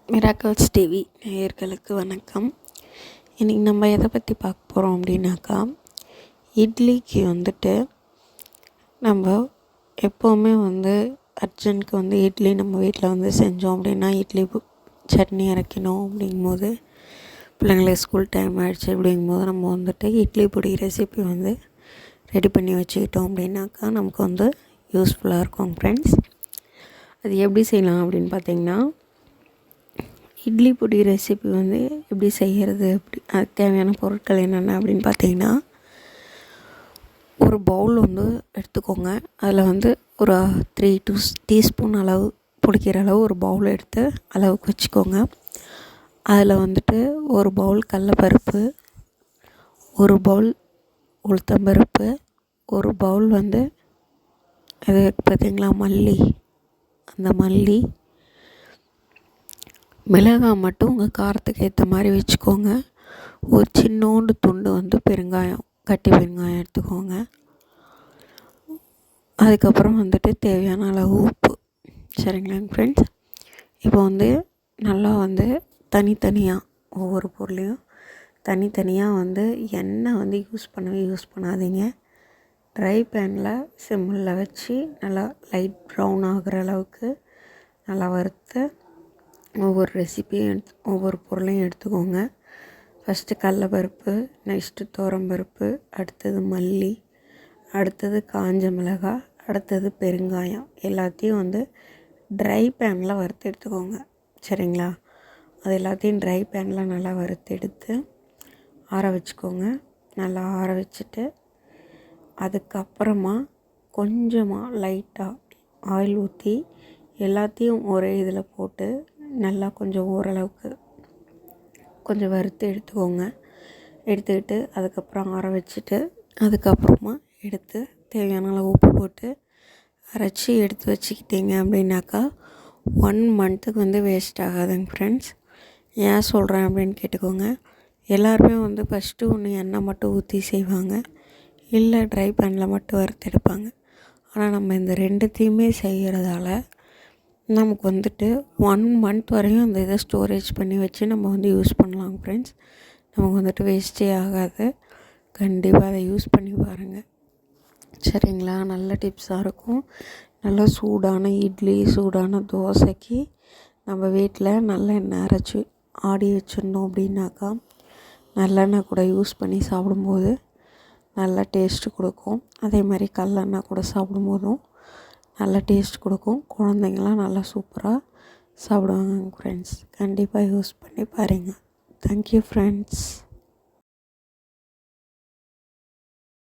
Miracles TV நேயர்களுக்கு வணக்கம். இன்றைக்கி நம்ம எதை பற்றி பார்க்க போகிறோம் அப்படின்னாக்கா, இட்லிக்கு நம்ம எப்போவுமே அர்ஜென்ட்க்கு இட்லி நம்ம வீட்டில் செஞ்சோம் அப்படின்னா, இட்லி சட்னி அரைக்கணும் அப்படிங்கும்போது, பிள்ளைங்களுக்கு ஸ்கூல் டைம் ஆகிடுச்சு அப்படிங்கும்போது நம்ம இட்லி பொடி ரெசிபி ரெடி பண்ணி வச்சுக்கிட்டோம் அப்படின்னாக்கா நமக்கு யூஸ்ஃபுல்லாக இருக்கும் ஃப்ரெண்ட்ஸ். அது எப்படி செய்யலாம் அப்படின்னு பார்த்திங்கன்னா, இட்லி பொடி ரெசிபி எப்படி செய்கிறது, அதுக்கு தேவையான பொருட்கள் என்னென்ன அப்படின்னு பார்த்திங்கன்னா, ஒரு பவுல் எடுத்துக்கோங்க. அதில் ஒரு 3 டீஸ்பூன் அளவு பிடிக்கிற அளவு ஒரு பவுல் எடுத்து அளவுக்கு வச்சுக்கோங்க. அதில் ஒரு பவுல் கடலப்பருப்பு, ஒரு பவுல் உளுத்தம்பருப்பு, ஒரு பவுல் அது பார்த்திங்களா மல்லி, அந்த மல்லி, மிளகாய் மட்டும் உங்கள் காரத்துக்கு ஏற்ற மாதிரி வச்சுக்கோங்க. ஒரு சின்னோண்டு துண்டு பெருங்காயம், கட்டி பெருங்காயம் எடுத்துக்கோங்க. அதுக்கப்புறம் தேவையான அளவு உப்பு. சரிங்களாங்க ஃப்ரெண்ட்ஸ். இப்போ நல்லா தனித்தனியாக ஒவ்வொரு பொருளையும் தனித்தனியாக எண்ணெய் யூஸ் பண்ணாதீங்க. ட்ரை பேனில் சிம்மில் வச்சு நல்லா லைட் ப்ரௌன் ஆகிற அளவுக்கு நல்லா வறுத்து ஒவ்வொரு ரெசிபியும் ஒவ்வொரு பொருளையும் எடுத்துக்கோங்க. ஃபஸ்ட்டு கடலப்பருப்பு, நெக்ஸ்ட்டு துவரம்பருப்பு, அடுத்தது மல்லி, அடுத்தது காஞ்ச மிளகாய், அடுத்தது பெருங்காயம், எல்லாத்தையும் ட்ரை பேனில் வறுத்து எடுத்துக்கோங்க. சரிங்களா? அது எல்லாத்தையும் ட்ரை பேனில் நல்லா வறுத்து எடுத்து ஆற வச்சுக்கோங்க. நல்லா ஆற வச்சுட்டு அதுக்கப்புறமா கொஞ்சமாக லைட்டாக ஆயில் ஊற்றி எல்லாத்தையும் ஒரே இதில் போட்டு நல்லா கொஞ்சம் ஓரளவுக்கு கொஞ்சம் வறுத்து எடுத்துக்கோங்க. எடுத்துக்கிட்டு அதுக்கப்புறம் ஆற வச்சுட்டு அதுக்கப்புறமா எடுத்து தேவையான அளவு உப்பு போட்டு அரைச்சி எடுத்து வச்சுக்கிட்டீங்க அப்படின்னாக்கா 1 மந்த்துக்கு வேஸ்ட் ஆகாதுங்க ஃப்ரெண்ட்ஸ். ஏன் சொல்கிறேன் அப்படின்னு கேட்டுக்கோங்க. எல்லாருமே ஃபஸ்ட்டு எண்ணெய் மட்டும் ஊற்றி செய்வாங்க, இல்லை ட்ரை பேனில் மட்டும் வறுத்து எடுப்பாங்க. ஆனால் நம்ம இந்த ரெண்டுத்தையுமே செய்கிறதால நமக்கு 1 மந்த் வரையும் அந்த இதை ஸ்டோரேஜ் பண்ணி வச்சு நம்ம யூஸ் பண்ணலாம் ஃப்ரெண்ட்ஸ். நமக்கு வேஸ்ட்டே ஆகாது. கண்டிப்பாக அதை யூஸ் பண்ணி பாருங்கள். சரிங்களா? நல்ல டிப்ஸாக இருக்கும். நல்லா சூடான இட்லி, சூடான தோசைக்கு நம்ம வீட்டில் நல்லெண்ணெய் அரைச்சி ஆடி வச்சுருந்தோம் அப்படின்னாக்கா, நல்லெண்ணெய் கூட யூஸ் பண்ணி சாப்பிடும்போது நல்ல டேஸ்ட்டு கொடுக்கும். அதே மாதிரி கல்லெண்ணெய் கூட சாப்பிடும்போதும் நல்ல டேஸ்ட் கொடுக்கும். குழந்தைங்களாம் நல்லா சூப்பராக சாப்பிடுவாங்க ஃப்ரெண்ட்ஸ். கண்டிப்பாக யூஸ் பண்ணி பாருங்கள். Thank you friends.